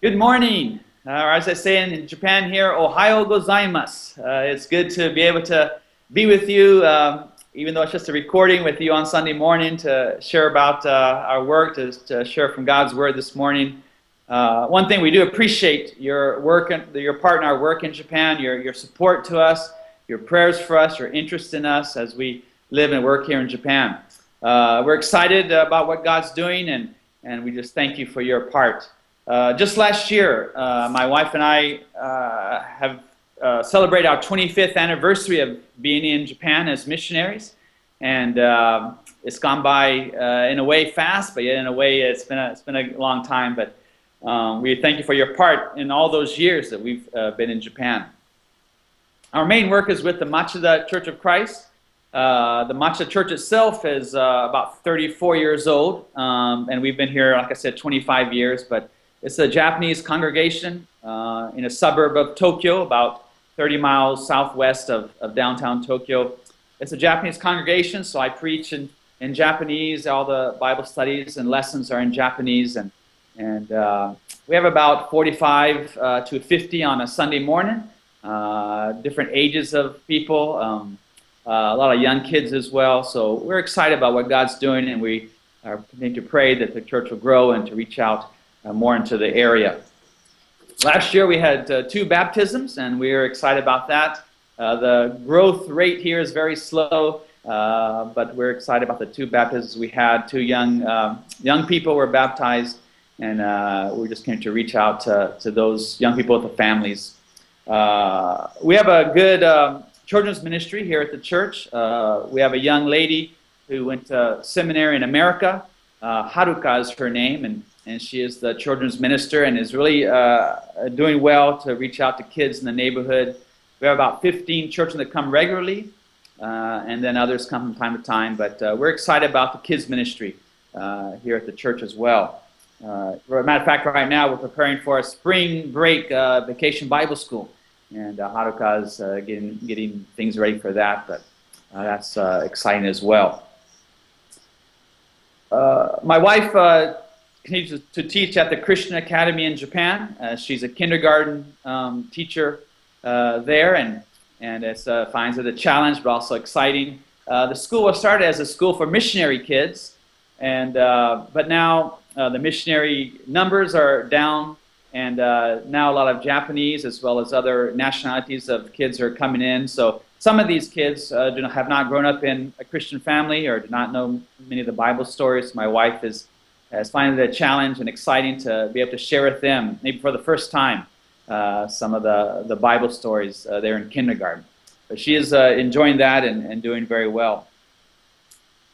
Good morning. Or as I say in Japan here, Ohayo gozaimasu. It's good to be able to be with you, even though it's just a recording with you on Sunday morning to share about our work, to share from God's Word this morning. One thing we do appreciate your work, your part in our work in Japan, your support to us, your prayers for us, your interest in us as we live and work here in Japan. We're excited about what God's doing, and we just thank you for your part. Just last year, my wife and I have celebrated our 25th anniversary of being in Japan as missionaries, and it's gone by in a way fast, but yet in a way it's been a long time. But we thank you for your part in all those years that we've been in Japan. Our main work is with the Machida Church of Christ. The Machida Church itself is about 34 years old, and we've been here, like I said, 25 years. But it's a Japanese congregation in a suburb of Tokyo, about 30 miles southwest of downtown Tokyo. It's a Japanese congregation, so I preach in Japanese. All the Bible studies and lessons are in Japanese, and we have about 45 to 50 on a Sunday morning, different ages of people, a lot of young kids as well. So we're excited about what God's doing, and we are continuing to pray that the church will grow and to reach out more into the area. Last year we had 2 baptisms, and we are excited about that. The growth rate here is very slow, but we're excited about the 2 baptisms we had. 2 young people were baptized, and we're just going to reach out to those young people with the families. We have a good children's ministry here at the church. We have a young lady who went to seminary in America. Haruka is her name, and she is the children's minister and is really doing well to reach out to kids in the neighborhood. We have about 15 children that come regularly, and then others come from time to time. But we're excited about the kids ministry here at the church as well. As a matter of fact, right now we're preparing for a spring break vacation Bible school, and Haruka is getting things ready for that. But that's exciting as well. My wife continues to teach at the Christian Academy in Japan. She's a kindergarten teacher there, and it finds it a challenge but also exciting. The school was started as a school for missionary kids, and but now the missionary numbers are down, and now a lot of Japanese as well as other nationalities of kids are coming in. So some of these kids have not grown up in a Christian family or do not know many of the Bible stories. My wife is finding it a challenge and exciting to be able to share with them, maybe for the first time, some of the Bible stories there in kindergarten. But she is enjoying that and doing very well.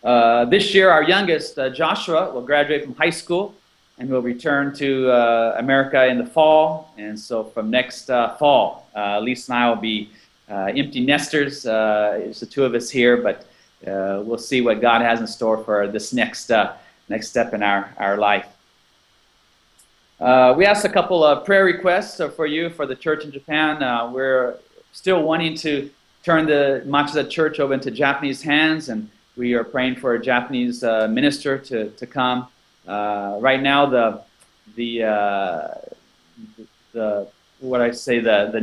This year, our youngest, Joshua, will graduate from high school and will return to America in the fall. And so from next fall, Lisa and I will be empty nesters. It's the 2 of us here, but we'll see what God has in store for this next step in our life. We asked a couple of prayer requests for you, for the church in Japan. We're still wanting to turn the Machida Church over into Japanese hands, and we are praying for a Japanese minister to come. Right now, the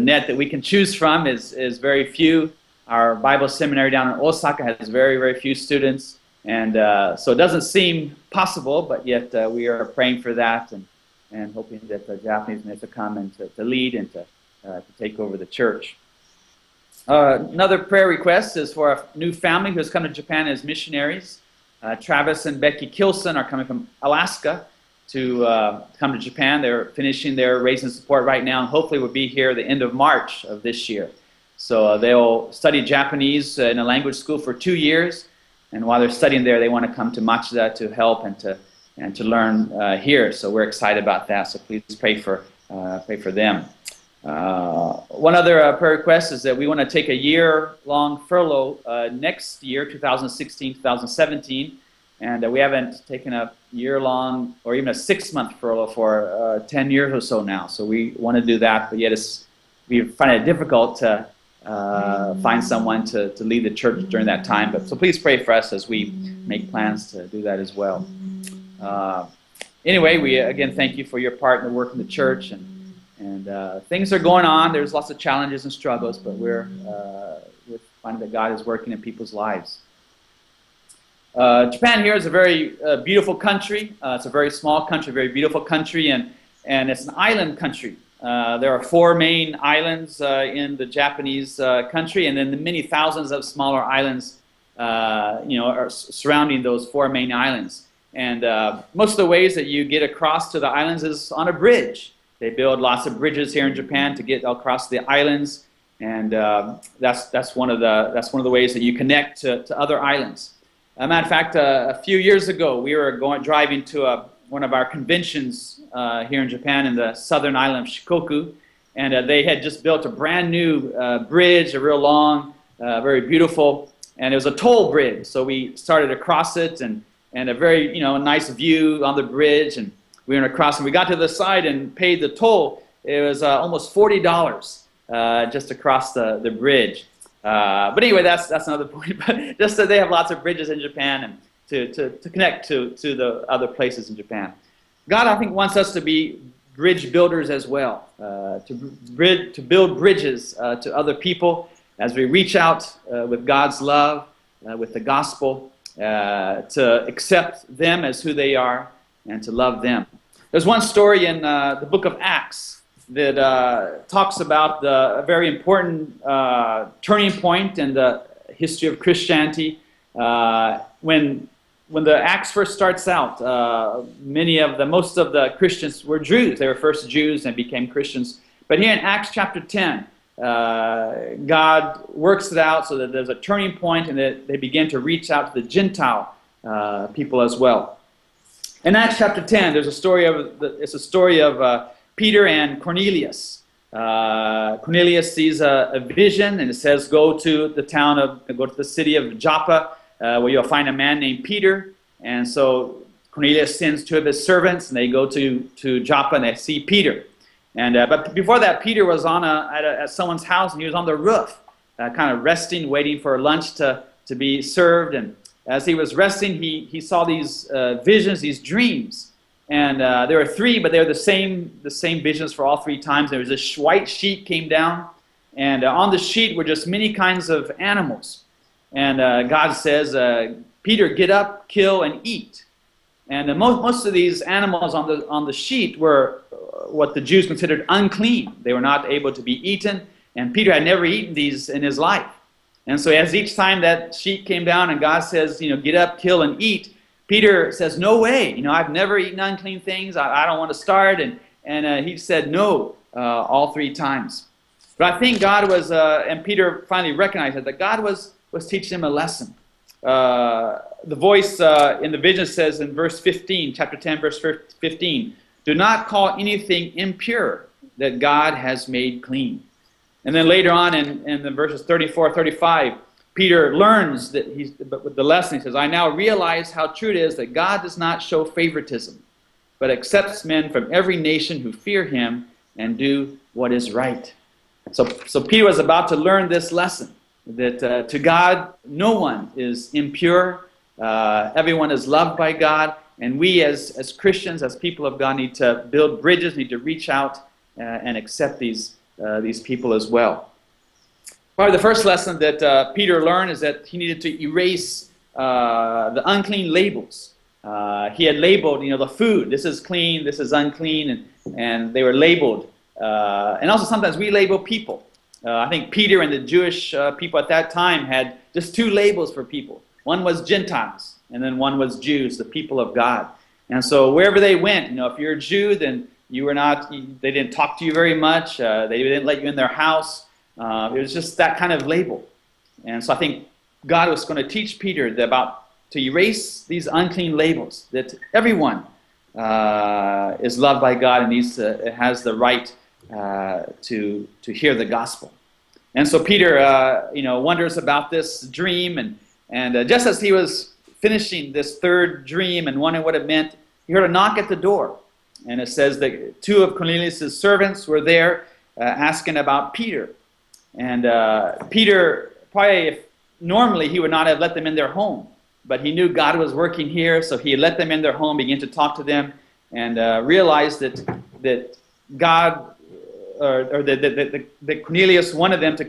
net that we can choose from is very few. Our Bible seminary down in Osaka has very, very few students. And so it doesn't seem possible, but yet we are praying for that and hoping that the Japanese minister come and to lead and to take over the church. Another prayer request is for a new family who has come to Japan as missionaries. Travis and Becky Kilson are coming from Alaska to come to Japan. They're finishing their Raise and Support right now, and hopefully will be here the end of March of this year. So they'll study Japanese in a language school for 2 years. And while they're studying there, they want to come to Machida to help and to learn here. So we're excited about that. So please pray for them. One other prayer request is that we want to take a year-long furlough next year, 2016, 2017, and we haven't taken a year-long or even a 6-month furlough for 10 years or so now. So we want to do that, but yet we find it difficult to find someone to lead the church during that time. But so please pray for us as we make plans to do that as well. Anyway, we again thank you for your part in the work in the church, and things are going on. There's lots of challenges and struggles, but we're finding that God is working in people's lives. Japan here is a very beautiful country. It's a very small country, very beautiful country, and it's an island country. There are 4 main islands in the Japanese country, and then the many thousands of smaller islands, are surrounding those 4 main islands. And most of the ways that you get across to the islands is on a bridge. They build lots of bridges here in Japan to get across the islands, and that's one of the ways that you connect to other islands. As a matter of fact, a few years ago, we were driving to one of our conventions here in Japan in the southern island of Shikoku, and they had just built a brand new bridge, a real long, very beautiful, and it was a toll bridge. So we started across it, and a very nice view on the bridge, and we went across, and we got to the side and paid the toll. It was almost $40 just across the bridge. But anyway, that's another point. But just that they have lots of bridges in Japan, and to connect to the other places in Japan. God, I think, wants us to be bridge builders as well, to build bridges to other people as we reach out with God's love, with the gospel, to accept them as who they are and to love them. There's one story in the book of Acts that talks about a very important turning point in the history of Christianity. When the Acts first starts out, most of the Christians were Jews. They were first Jews and became Christians. But here in Acts chapter 10, God works it out so that there's a turning point, and that they begin to reach out to the Gentile people as well. In Acts chapter 10, there's a story of Peter and Cornelius. Cornelius sees a vision, and it says, go to the city of Joppa, where you'll find a man named Peter. And so Cornelius sends 2 of his servants, and they go to Joppa, and they see Peter. And but before that, Peter was at someone's house, and he was on the roof, kind of resting, waiting for lunch to be served. And as he was resting, he saw these visions, these dreams. And there were 3, but they were the same visions for all 3 times. There was this white sheet came down, and on the sheet were just many kinds of animals. And God says, Peter, get up, kill, and eat. And most of these animals on the sheet were what the Jews considered unclean. They were not able to be eaten, and Peter had never eaten these in his life. And so as each time that sheet came down and God says, get up, kill, and eat, Peter says, no way, I've never eaten unclean things, I don't want to start, and he said no all 3 times. But I think God was, and Peter finally recognized that God was teaching him a lesson. The voice in the vision says in verse 15, chapter 10, verse 15, do not call anything impure that God has made clean. And then later on in the verses 34, 35, Peter learns but with the lesson, he says, I now realize how true it is that God does not show favoritism, but accepts men from every nation who fear him and do what is right. So Peter was about to learn this lesson, that to God, no one is impure. Everyone is loved by God. And we as Christians, as people of God, need to build bridges, need to reach out and accept these people as well. Probably the first lesson that Peter learned is that he needed to erase the unclean labels. He had labeled, the food. This is clean, this is unclean, and they were labeled. And also sometimes we label people. I think Peter and the Jewish people at that time had just 2 labels for people. One was Gentiles, and then one was Jews, the people of God. And so wherever they went, if you're a Jew, then they didn't talk to you very much. They didn't let you in their house. It was just that kind of label. And so I think God was going to teach Peter to erase these unclean labels, that everyone is loved by God and has the right to hear the gospel. And so Peter, wonders about this dream, and just as he was finishing this 3rd dream and wondering what it meant, he heard a knock at the door. And it says that 2 of Cornelius' servants were there asking about Peter. And Peter, probably normally he would not have let them in their home, but he knew God was working here, so he let them in their home, began to talk to them. and realized that God or that Cornelius wanted him to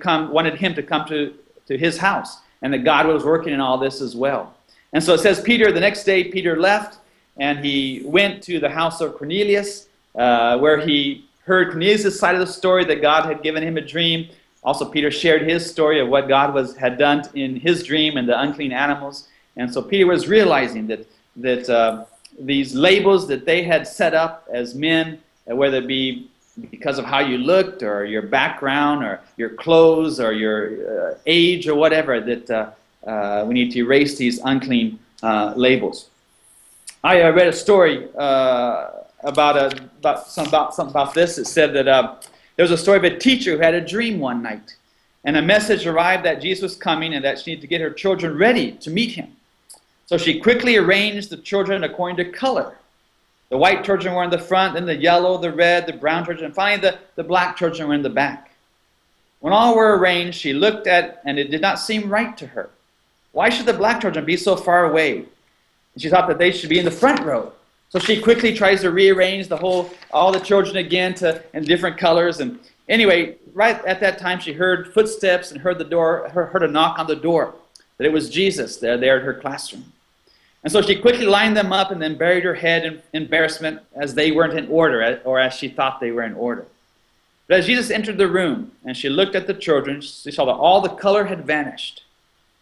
come to his house, and that God was working in all this as well. And so it says the next day Peter left, and he went to the house of Cornelius, where he heard Cornelius' side of the story, that God had given him a dream. Also, Peter shared his story of what God had done in his dream and the unclean animals. And so Peter was realizing that these labels that they had set up as men, whether it be because of how you looked or your background or your clothes or your age or whatever, that we need to erase these unclean labels. I read a story about this. It said that there was a story of a teacher who had a dream one night, and a message arrived that Jesus was coming and that she needed to get her children ready to meet him. So she quickly arranged the children according to color. The white children were in the front, then the yellow, the red, the brown children, and finally the black children were in the back. When all were arranged, she looked at, and it did not seem right to her. Why should the black children be so far away? And she thought that they should be in the front row. So she quickly tries to rearrange all the children again in different colors. And anyway, right at that time, she heard footsteps and heard a knock on the door. That it was Jesus there at her classroom. And so she quickly lined them up and then buried her head in embarrassment, as they weren't in order, or as she thought they were in order. But as Jesus entered the room and she looked at the children, she saw that all the color had vanished.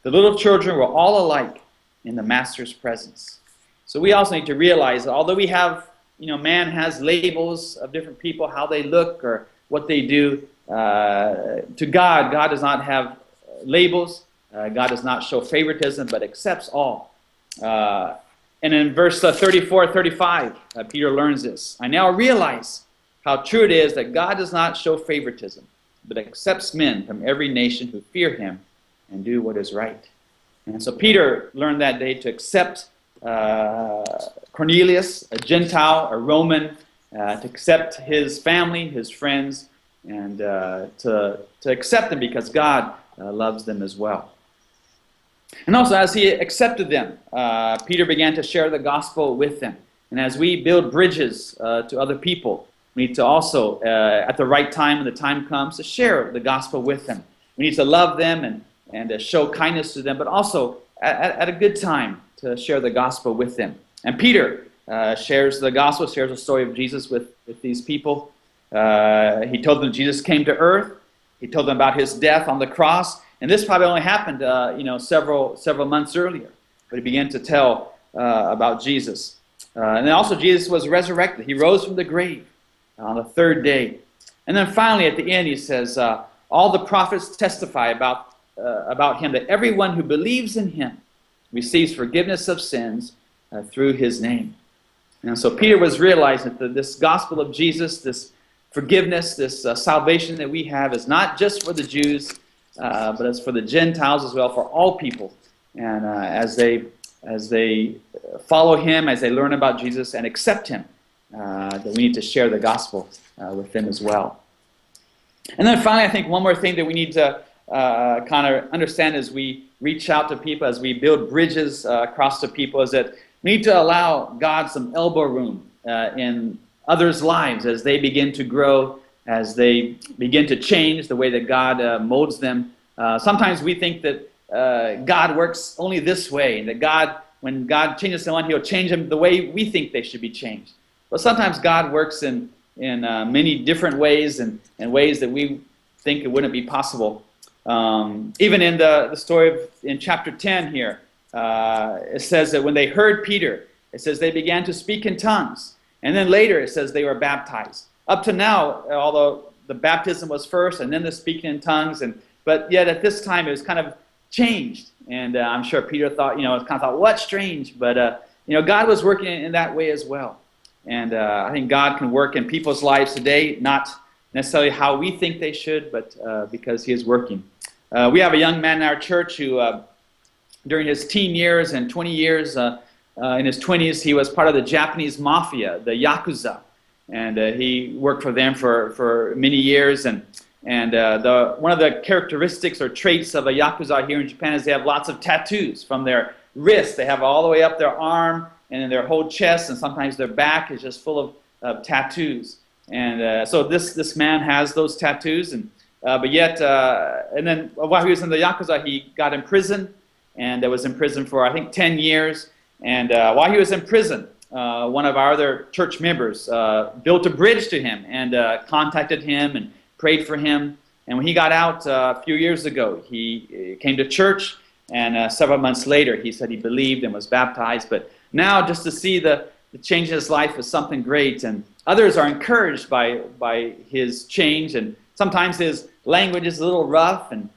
The little children were all alike in the Master's presence. So we also need to realize that although we have, man has labels of different people, how they look or what they do, to God does not have labels. God does not show favoritism, but accepts all. And in verse 34, 35, Peter learns this. I now realize how true it is that God does not show favoritism, but accepts men from every nation who fear him and do what is right. And so Peter learned that day to accept Cornelius, a Gentile, a Roman, to accept his family, his friends, and to accept them because God loves them as well. And also, as he accepted them, Peter began to share the gospel with them. And as we build bridges to other people, we need to also, at the right time, when the time comes, to share the gospel with them. We need to love them and to show kindness to them, but also at a good time to share the gospel with them. And Peter shares the gospel, shares the story of Jesus with these people. He told them Jesus came to earth. He told them about his death on the cross. And this probably only happened, several months earlier. But he began to tell about Jesus. And then also Jesus was resurrected. He rose from the grave on the third day. And then finally at the end he says, all the prophets testify about him, that everyone who believes in him receives forgiveness of sins through his name. And so Peter was realizing that this gospel of Jesus, this forgiveness, this salvation that we have is not just for the Jews, but it's for the Gentiles as well, for all people. And as they follow him, as they learn about Jesus and accept him, that we need to share the gospel with them as well. And then finally, I think one more thing that we need to kind of understand as we reach out to people, as we build bridges across to people, is that we need to allow God some elbow room in others' lives as they begin to grow, as they begin to change the way that God molds them. Sometimes we think that God works only this way, and that when God changes someone, he'll change them the way we think they should be changed. But sometimes God works in many different ways, and ways that we think it wouldn't be possible. Even in the story in chapter 10 here, it says that when they heard Peter, it says they began to speak in tongues. And then later it says they were baptized. Up to now, although the baptism was first and then the speaking in tongues, but yet at this time it was kind of changed. And I'm sure Peter thought, what strange? But, God was working in that way as well. And I think God can work in people's lives today, not necessarily how we think they should, but because he is working. We have a young man in our church who, during his teen years and 20 years, in his 20s, he was part of the Japanese mafia, the Yakuza. And he worked for them for many years. And one of the characteristics or traits of a Yakuza here in Japan is they have lots of tattoos from their wrist. They have all the way up their arm, and then their whole chest and sometimes their back is just full of tattoos. And so this man has those tattoos, and but yet, and then while he was in the Yakuza, he got imprisoned, and was in prison for, I think, 10 years. And while he was in prison, one of our other church members built a bridge to him and contacted him and prayed for him. And when he got out a few years ago, he came to church, and several months later, he said he believed and was baptized. But now, just to see the change in his life is something great, and others are encouraged by his change. And sometimes his language is a little rough, and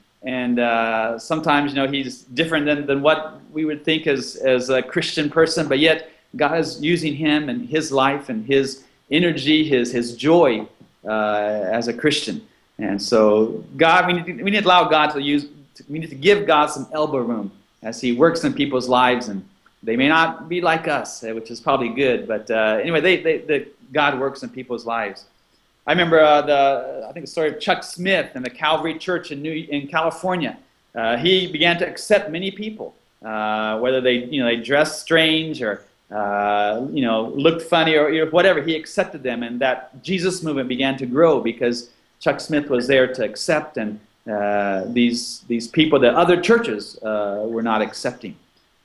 sometimes, he's different than what we would think as a Christian person, but yet God is using him and his life and his energy, his joy as a Christian. And so we need to allow God to use. We need to give God some elbow room as He works in people's lives, and they may not be like us, which is probably good. But anyway, God works in people's lives. I remember I think the story of Chuck Smith and the Calvary Church in California. He began to accept many people, whether they dressed strange or looked funny or whatever. He accepted them, and that Jesus movement began to grow because Chuck Smith was there to accept, and these people that other churches were not accepting.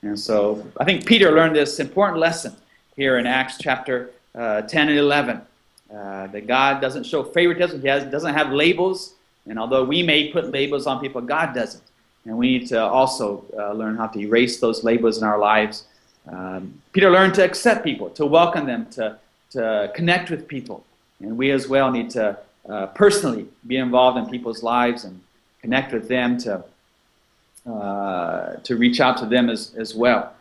And so I think Peter learned this important lesson here in Acts chapter 10 and 11. That God doesn't show favoritism. He doesn't have labels. And although we may put labels on people, God doesn't. And we need to also learn how to erase those labels in our lives. Peter learned to accept people, to welcome them, to connect with people. And we as well need to personally be involved in people's lives and connect with them, to reach out to them as well.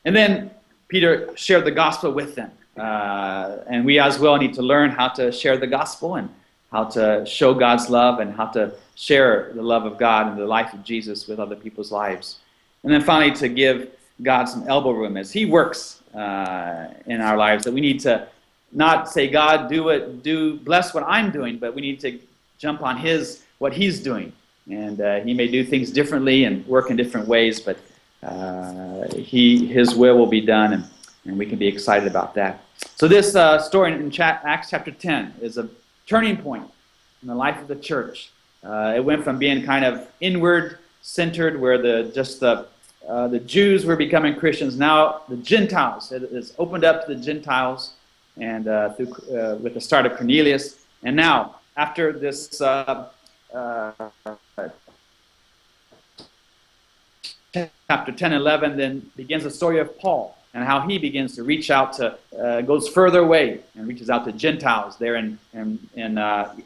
And then Peter shared the gospel with them. And we as well need to learn how to share the gospel and how to show God's love and how to share the love of God and the life of Jesus with other people's lives. And then finally, to give God some elbow room as He works in our lives. That we need to not say, God, bless what I'm doing, but we need to jump on what He's doing. And He may do things differently and work in different ways, but His will be done, and we can be excited about that. So this story in Acts chapter 10 is a turning point in the life of the church. It went from being kind of inward-centered, where the Jews were becoming Christians. Now the Gentiles, it is opened up to the Gentiles, and with the start of Cornelius. And now, after this chapter 10 and 11, then begins the story of Paul and how he begins to reach out goes further away and reaches out to Gentiles there in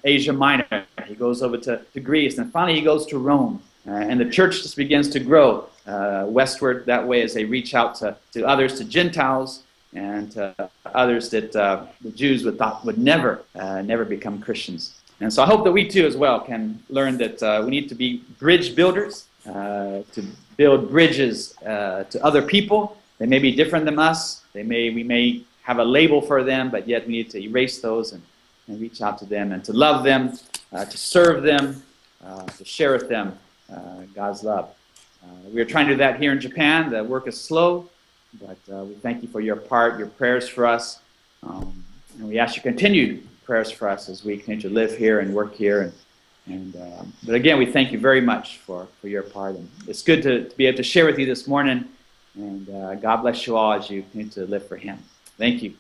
Asia Minor. He goes over to Greece, and finally he goes to Rome. And the church just begins to grow westward that way as they reach out to others, to Gentiles, and to others that the Jews would never become Christians. And so I hope that we too as well can learn that we need to be bridge builders, to build bridges to other people. They may be different than us. We may have a label for them, but yet we need to erase those and reach out to them and to love them, to serve them, to share with them God's love. We are trying to do that here in Japan. The work is slow, but we thank you for your prayers for us. And we ask your continued prayers for us as we continue to live here and work here. But again, we thank you very much for your part. And it's good to be able to share with you this morning. And God bless you all as you continue to live for Him. Thank you.